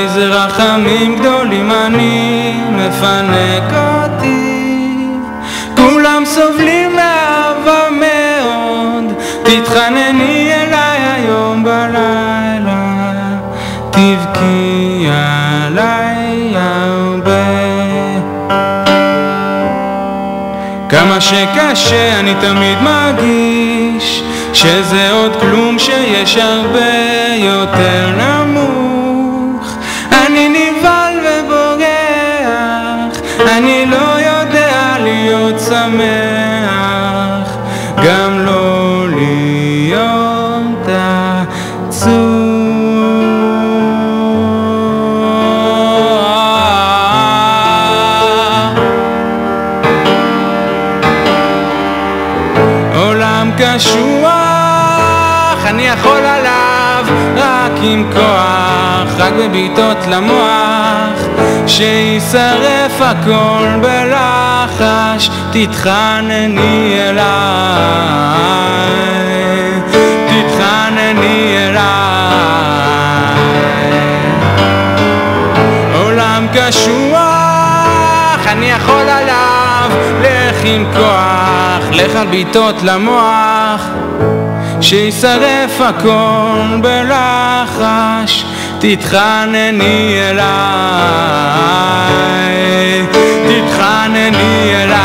איזה רחמים גדולים אני מפנק אותי, כולם סובלים מאהבה מאוד, תתחנני אליי היום בלילה, תבכי עליי הרבה. כמה שקשה אני תמיד מרגיש שזה עוד כלום, שיש הרבה יותר נמוך. אני נבהל ובורח, אני לא יודע להיות שמח, גם לא להיות עצוב. עולם קשוח, אני יכול עליו רק עם כוח, רק בביטות למוח, שישרף הכל בלחש, תתחנני אליי, תתחנני אליי. עולם קשוח, אני יכול עליו, לך עם כוח, לך על ביטות למוח, שישרף הכל בלחש, תתחנני אליי, תתחנני אליי.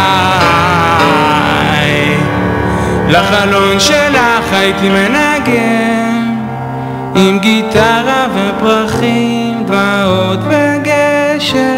לחלון שלך הייתי מנגן עם גיטרה ופרחים, דמעות וגשם,